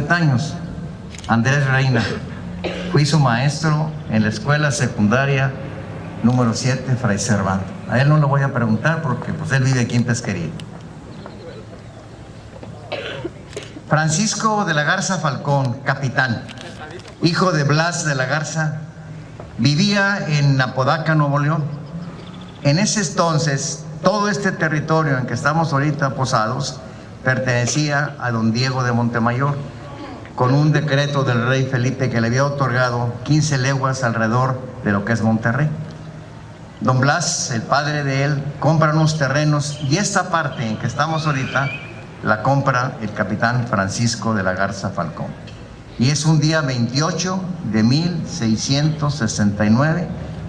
50 años, Andrés Reina. Fui su maestro en la escuela secundaria número 7, Fray Servando. A él no lo voy a preguntar porque pues él vive aquí en Pesquería. Francisco de la Garza Falcón, capitán, hijo de Blas de la Garza, vivía en Apodaca, Nuevo León. En ese entonces, todo este territorio en que estamos ahorita posados pertenecía a don Diego de Montemayor, con un decreto del rey Felipe que le había otorgado 15 leguas alrededor de lo que es Monterrey. Don Blas, el padre de él, compra unos terrenos y esta parte en que estamos ahorita la compra el capitán Francisco de la Garza Falcón. Y es un día 28 de 1669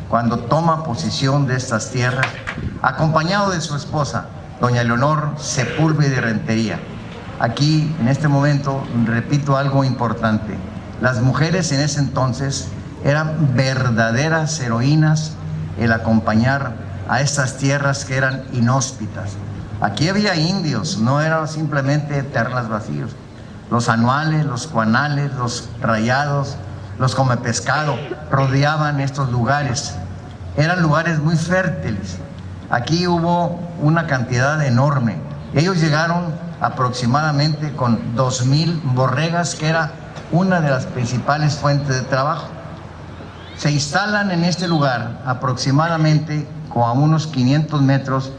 cuando toma posesión de estas tierras, acompañado de su esposa, doña Leonor Sepúlveda y Rentería. Aquí, en este momento, repito algo importante. Las mujeres en ese entonces eran verdaderas heroínas el acompañar a estas tierras que eran inhóspitas. Aquí había indios, no eran simplemente terras vacíos. Los anuales, los cuanales, los rayados, los comepescado rodeaban estos lugares. Eran lugares muy fértiles. Aquí hubo una cantidad enorme. Ellos llegaron aproximadamente con 2000 borregas, que era una de las principales fuentes de trabajo. Se instalan en este lugar aproximadamente como a unos 500 metros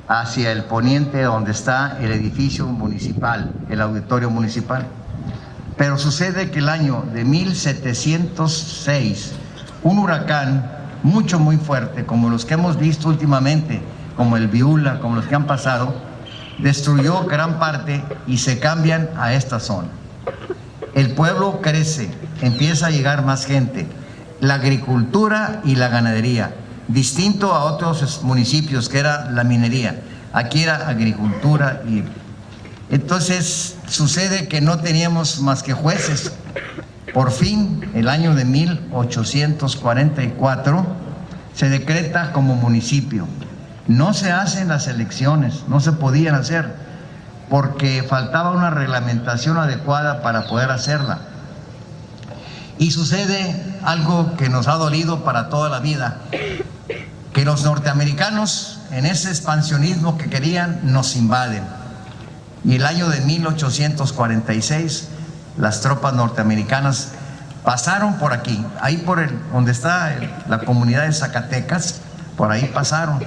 hacia el poniente, donde está el edificio municipal, el auditorio municipal. Pero sucede que el año de 1706, un huracán muy fuerte, como los que hemos visto últimamente, como el Viula, como los que han pasado, destruyó gran parte y se cambian a esta zona. El pueblo crece, empieza a llegar más gente, la agricultura y la ganadería, distinto a otros municipios que era la minería. Aquí era agricultura y entonces sucede que no teníamos más que jueces. Por fin, el año de 1844 se decreta como municipio. No se hacen las elecciones, no se podían hacer porque faltaba una reglamentación adecuada para poder hacerla. Y sucede algo que nos ha dolido para toda la vida, que los norteamericanos en ese expansionismo que querían nos invaden. Y el año de 1846 las tropas norteamericanas pasaron por aquí, ahí por donde está la comunidad de Zacatecas, por ahí pasaron.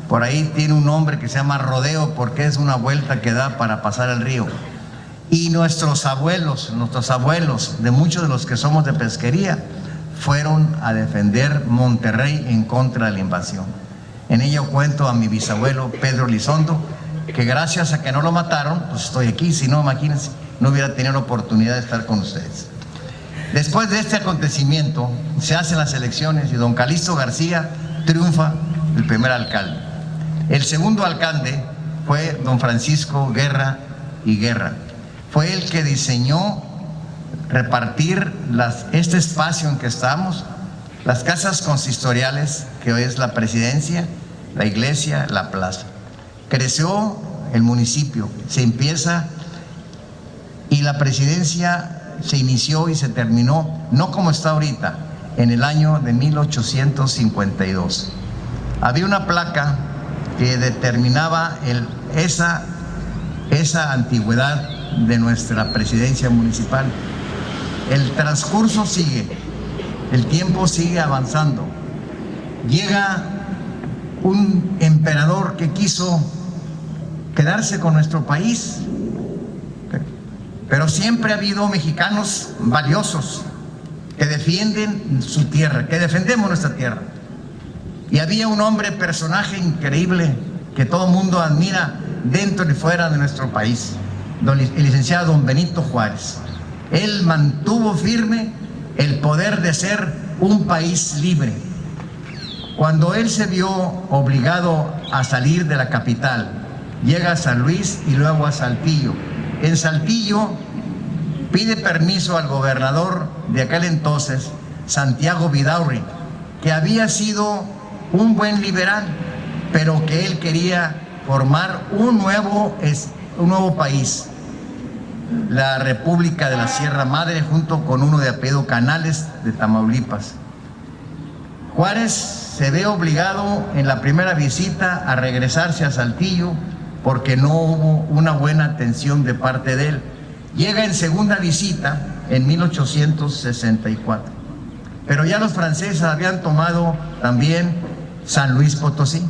Por ahí tiene un nombre que se llama rodeo porque es una vuelta que da para pasar el río. Y nuestros abuelos de muchos de los que somos de Pesquería, fueron a defender Monterrey en contra de la invasión. En ello cuento a mi bisabuelo Pedro Elizondo, que gracias a que no lo mataron, pues estoy aquí. Si no, imagínense, no hubiera tenido la oportunidad de estar con ustedes. Después de este acontecimiento, se hacen las elecciones y don Calixto García triunfa el primer alcalde. El segundo alcalde fue don Francisco Guerra y Guerra. Fue el que diseñó repartir este espacio en que estamos, las casas consistoriales, que hoy es la presidencia, la iglesia, la plaza. Creció el municipio, se empieza, y la presidencia se inició y se terminó, no como está ahorita, en el año de 1852. Había una placa que determinaba esa antigüedad de nuestra presidencia municipal. El transcurso sigue, el tiempo sigue avanzando. Llega un emperador que quiso quedarse con nuestro país, pero siempre ha habido mexicanos valiosos que defienden su tierra, que defendemos nuestra tierra. Y había un personaje increíble que todo el mundo admira dentro y fuera de nuestro país, el licenciado don Benito Juárez. Él mantuvo firme el poder de ser un país libre. Cuando él se vio obligado a salir de la capital, llega a San Luis y luego a Saltillo. En Saltillo pide permiso al gobernador de aquel entonces, Santiago Vidaurri, que había sido un buen liberal, pero que él quería formar un nuevo país. la República de la Sierra Madre junto con uno de apellido Canales de Tamaulipas. Juárez se ve obligado en la primera visita a regresarse a Saltillo porque no hubo una buena atención de parte de él. Llega en segunda visita en 1864, pero ya los franceses habían tomado también San Luis Potosí.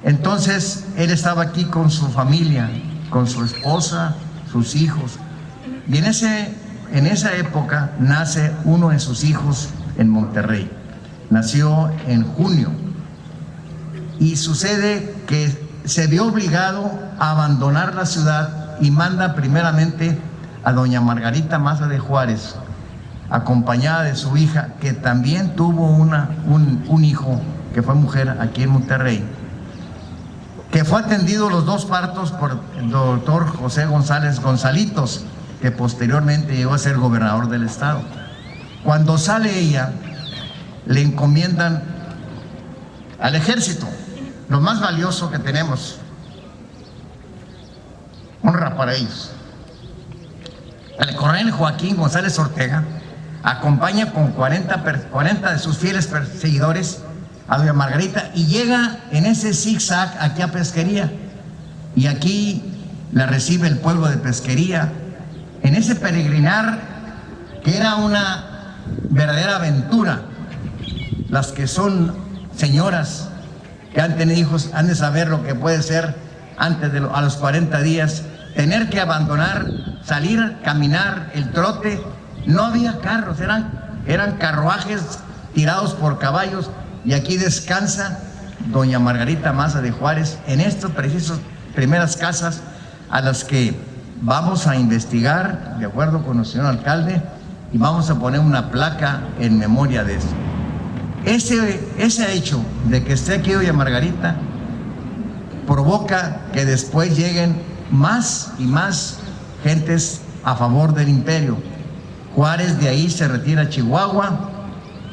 Entonces él estaba aquí con su familia, con su esposa, sus hijos, y en esa época nace uno de sus hijos en Monterrey. Nació en junio y sucede que se vio obligado a abandonar la ciudad y manda primeramente a doña Margarita Maza de Juárez, acompañada de su hija, que también tuvo un hijo que fue mujer aquí en Monterrey, que fue atendido los dos partos por el doctor José González Gonzalitos, que posteriormente llegó a ser gobernador del estado. Cuando sale ella, le encomiendan al ejército, lo más valioso que tenemos, honra para ellos. El coronel Joaquín González Ortega acompaña con 40 de sus fieles perseguidores a doña Margarita y llega en ese zigzag aquí a Pesquería, y aquí la recibe el pueblo de Pesquería en ese peregrinar que era una verdadera aventura. Las que son señoras que han tenido hijos han de saber lo que puede ser antes de a los 40 días tener que abandonar, salir, caminar, el trote. No había carros, eran carruajes tirados por caballos, y aquí descansa doña Margarita Maza de Juárez en estas precisas primeras casas a las que vamos a investigar de acuerdo con el señor alcalde, y vamos a poner una placa en memoria de eso. Ese hecho de que esté aquí doña Margarita provoca que después lleguen más y más gentes a favor del imperio. Juárez de ahí se retira a Chihuahua,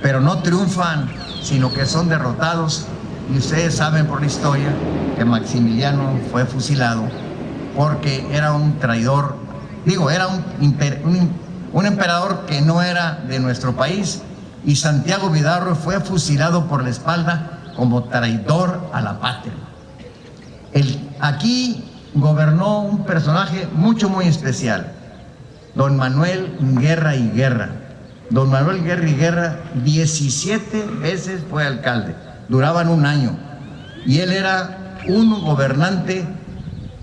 pero no triunfan, sino que son derrotados, y ustedes saben por la historia que Maximiliano fue fusilado porque era un traidor, era un emperador que no era de nuestro país, y Santiago Vidarro fue fusilado por la espalda como traidor a la patria. Aquí gobernó un personaje muy especial, don Manuel Guerra y Guerra. Don Manuel Guerra y Guerra 17 veces fue alcalde, duraban un año, y él era un gobernante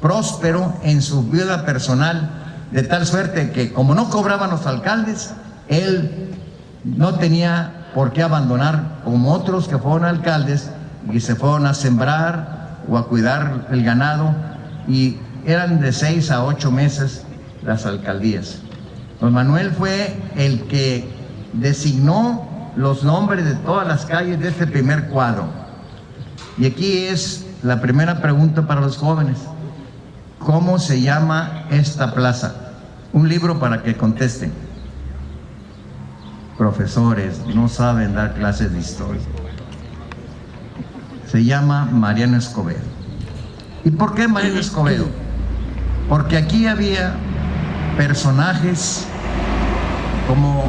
próspero en su vida personal, de tal suerte que como no cobraban los alcaldes, él no tenía por qué abandonar, como otros que fueron alcaldes y se fueron a sembrar o a cuidar el ganado, y eran de 6 a 8 meses las alcaldías. Don Manuel fue el que designó los nombres de todas las calles de este primer cuadro. Y aquí es la primera pregunta para los jóvenes: ¿cómo se llama esta plaza? Un libro para que contesten. Profesores, no saben dar clases de historia. Se llama Mariano Escobedo. ¿Y por qué Mariano Escobedo? Porque aquí había personajes como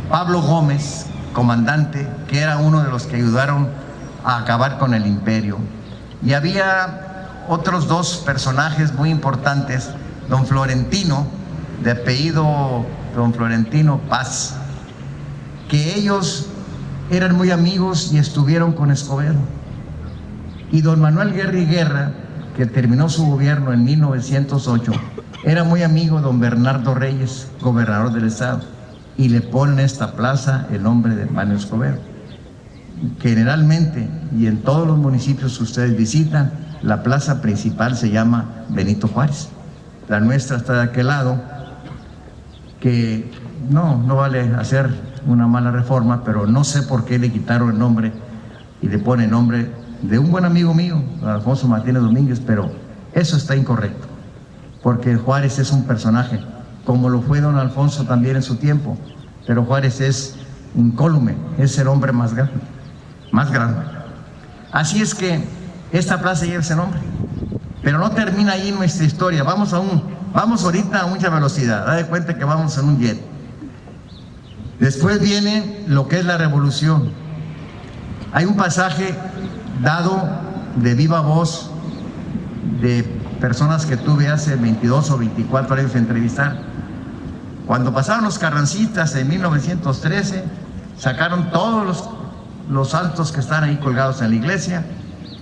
Pablo Gómez, comandante, que era uno de los que ayudaron a acabar con el imperio. Y había otros dos personajes muy importantes, don Florentino, de apellido don Florentino Paz, que ellos eran muy amigos y estuvieron con Escobedo. Y don Manuel Guerra y Guerra, que terminó su gobierno en 1908, era muy amigo de don Bernardo Reyes, gobernador del estado, y le ponen esta plaza el nombre de Manuel Escobedo. Generalmente, y en todos los municipios que ustedes visitan, la plaza principal se llama Benito Juárez. La nuestra está de aquel lado, que no vale hacer una mala reforma, pero no sé por qué le quitaron el nombre y le ponen el nombre de un buen amigo mío, Alfonso Martínez Domínguez, pero eso está incorrecto, porque Juárez es un personaje, como lo fue don Alfonso también en su tiempo, pero Juárez es incólume, es el hombre más grande. Así es que esta plaza lleva ese nombre, pero no termina ahí nuestra historia. Vamos a un Vamos ahorita a mucha velocidad, da de cuenta que vamos en un jet. Después viene lo que es la revolución. Hay un pasaje dado de viva voz de personas que tuve hace 22 o 24 años de entrevistar. Cuando pasaron los carrancistas en 1913, sacaron todos los altos que están ahí colgados en la iglesia,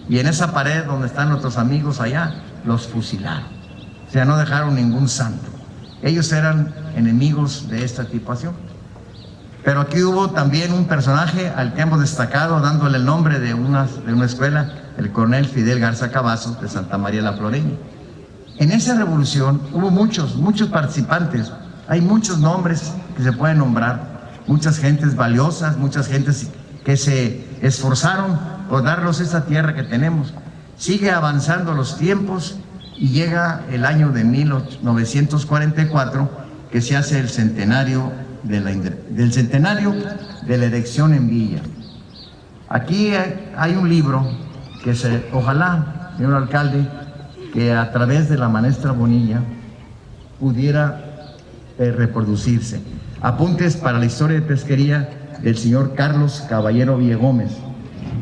y en esa pared donde están nuestros amigos allá, los fusilaron. O sea, no dejaron ningún santo. Ellos eran enemigos de esta situación. Pero aquí hubo también un personaje al que hemos destacado, dándole el nombre de una escuela, el coronel Fidel Garza Cavazos, de Santa María la Floreña. En esa revolución hubo muchos participantes. Hay muchos nombres que se pueden nombrar, muchas gentes valiosas, muchas gentes que se esforzaron por darnos esta tierra que tenemos. Sigue avanzando los tiempos y llega el año de 1944, que se hace el centenario del centenario de la erección en Villa. Aquí hay un libro que ojalá, señor alcalde, que a través de la maestra Bonilla pudiera reproducirse. Apuntes para la historia de pesquería del señor Carlos Caballero Villegómez.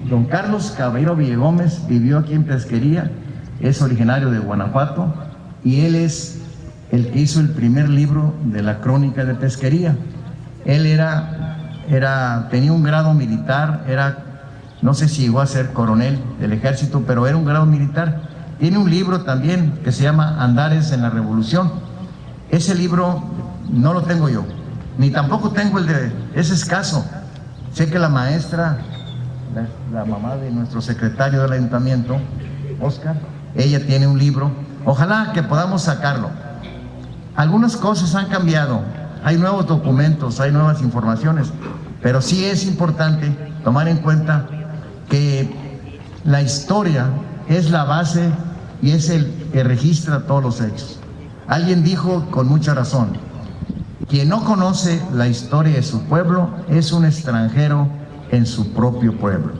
Don Carlos Caballero Villegómez vivió aquí en Pesquería, es originario de Guanajuato, y él es el que hizo el primer libro de la crónica de pesquería. Él tenía un grado militar, no sé si llegó a ser coronel del ejército, pero era un grado militar. Tiene un libro también que se llama Andares en la Revolución. Ese libro no lo tengo yo, ni tampoco tengo es escaso. Sé que la maestra, la mamá de nuestro secretario del ayuntamiento, Oscar, ella tiene un libro. Ojalá que podamos sacarlo. Algunas cosas han cambiado, hay nuevos documentos, hay nuevas informaciones, pero sí es importante tomar en cuenta que la historia es la base y es el que registra todos los hechos. Alguien dijo con mucha razón: quien no conoce la historia de su pueblo es un extranjero en su propio pueblo.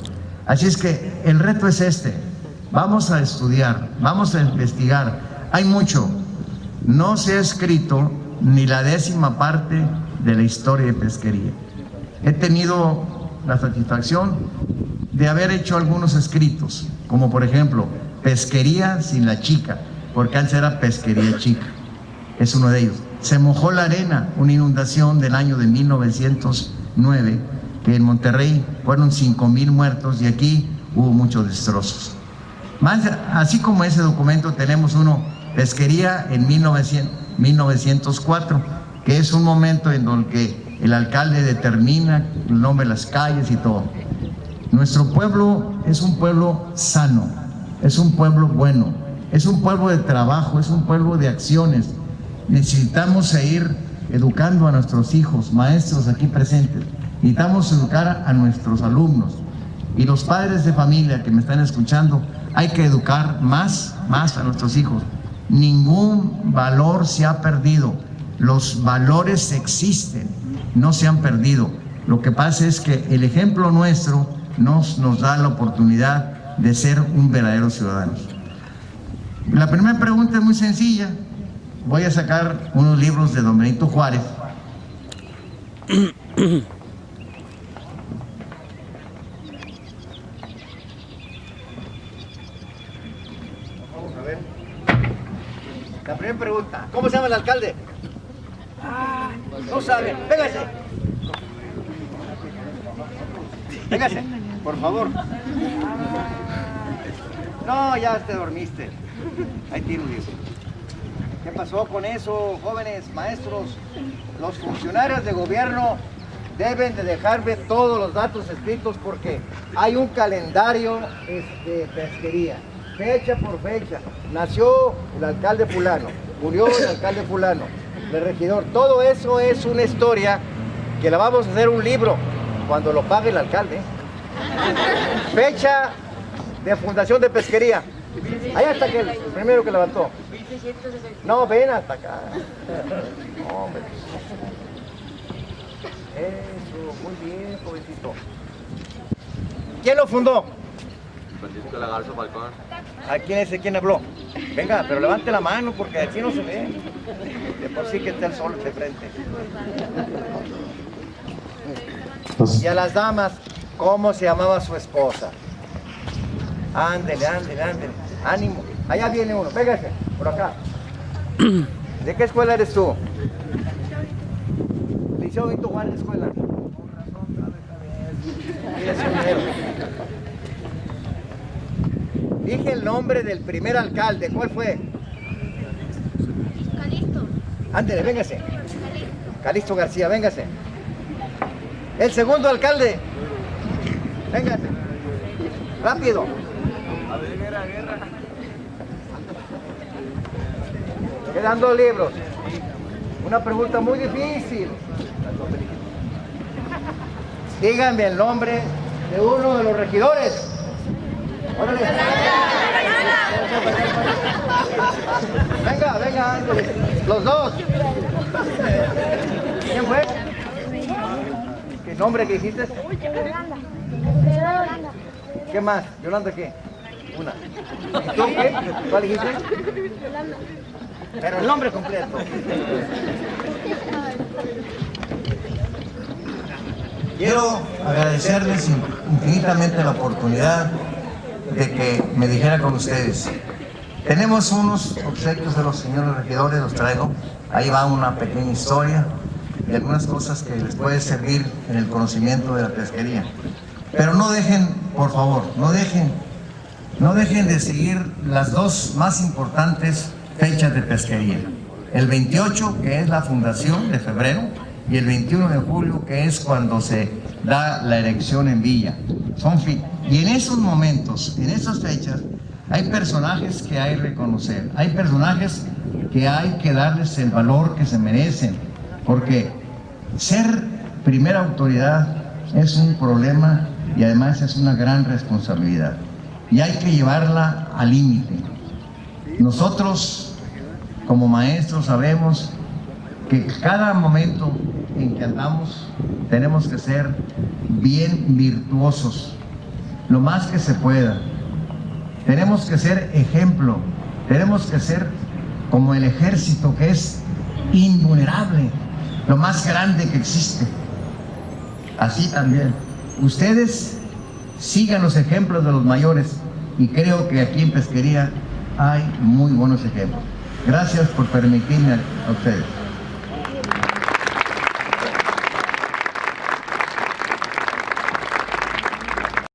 Así es que el reto es este: vamos a estudiar, vamos a investigar. Hay mucho, no se ha escrito ni la 10ª parte de la historia de pesquería. He tenido la satisfacción de haber hecho algunos escritos, como por ejemplo Pesquería sin la chica, porque antes era Pesquería Chica, es uno de ellos. Se mojó la arena, una inundación del año de 1909, que en Monterrey fueron 5,000 muertos y aquí hubo muchos destrozos. Así como ese documento tenemos uno, Pesquería en 1904, que es un momento en donde el alcalde determina el nombre de las calles y todo. Nuestro pueblo es un pueblo sano, es un pueblo bueno, es un pueblo de trabajo, es un pueblo de acciones. Necesitamos seguir educando a nuestros hijos, maestros aquí presentes. Necesitamos educar a nuestros alumnos. Y los padres de familia que me están escuchando, hay que educar más a nuestros hijos. Ningún valor se ha perdido. Los valores existen, no se han perdido. Lo que pasa es que el ejemplo nuestro nos da la oportunidad de ser un verdadero ciudadano. La primera pregunta es muy sencilla. Voy a sacar unos libros de don Benito Juárez. Vamos a ver. La primera pregunta: ¿cómo se llama el alcalde? No sabe. Véngase. Véngase, por favor. No, ya te dormiste. Ahí tiene un libro. ¿Qué pasó con eso, jóvenes maestros? Los funcionarios de gobierno deben de dejarme todos los datos escritos, porque hay un calendario de pesquería, fecha por fecha. Nació el alcalde fulano, murió el alcalde fulano, el regidor. Todo eso es una historia que la vamos a hacer un libro cuando lo pague el alcalde. Fecha de fundación de pesquería. Ahí hasta que el primero que levantó. No, ven hasta acá. Hombre. Eso, muy bien, jovencito. ¿Quién lo fundó? Francisco Lagarzo Falcón. ¿A quién es? ¿Quién habló? Venga, pero levante la mano porque aquí no se ve. De por sí que está el sol de frente. Y a las damas, ¿cómo se llamaba su esposa? Ándele, ándele, ándele. Ánimo. Allá viene uno. Pégase, por acá. ¿De qué escuela eres tú? Liceo Benito Juárez, escuela. Dije el nombre del primer alcalde. ¿Cuál fue? Calixto. Ándele, véngase. Calixto García, véngase. El segundo alcalde. Véngase. Rápido. Quedan 2 libros. Una pregunta muy difícil. Díganme el nombre de uno de los regidores. ¡Órale! Venga, venga, ándale. Los dos. ¿Quién fue? ¿Qué nombre que dijiste? ¿Qué más? ¿Yolanda qué? Una. ¿Y tú qué? ¿Cuál dijiste? Pero el nombre completo. Quiero agradecerles infinitamente la oportunidad de que me dijera con ustedes. Tenemos unos obsequios de los señores regidores, los traigo. Ahí va una pequeña historia de algunas cosas que les puede servir en el conocimiento de la pesquería. Pero no dejen, por favor, no dejen de seguir las dos más importantes fechas de pesquería. El 28, que es la fundación de febrero, y el 21 de julio, que es cuando se da la elección en Villa. Y en esos momentos, en esas fechas, hay personajes que hay que reconocer, hay personajes que hay que darles el valor que se merecen, porque ser primera autoridad es un problema y además es una gran responsabilidad. Y hay que llevarla al límite. Nosotros, como maestros, sabemos que cada momento en que andamos tenemos que ser bien virtuosos, lo más que se pueda. Tenemos que ser ejemplo, tenemos que ser como el ejército que es invulnerable, lo más grande que existe. Así también, ustedes sigan los ejemplos de los mayores y creo que aquí en Pesquería hay muy buenos ejemplos. Gracias por permitirme a ustedes.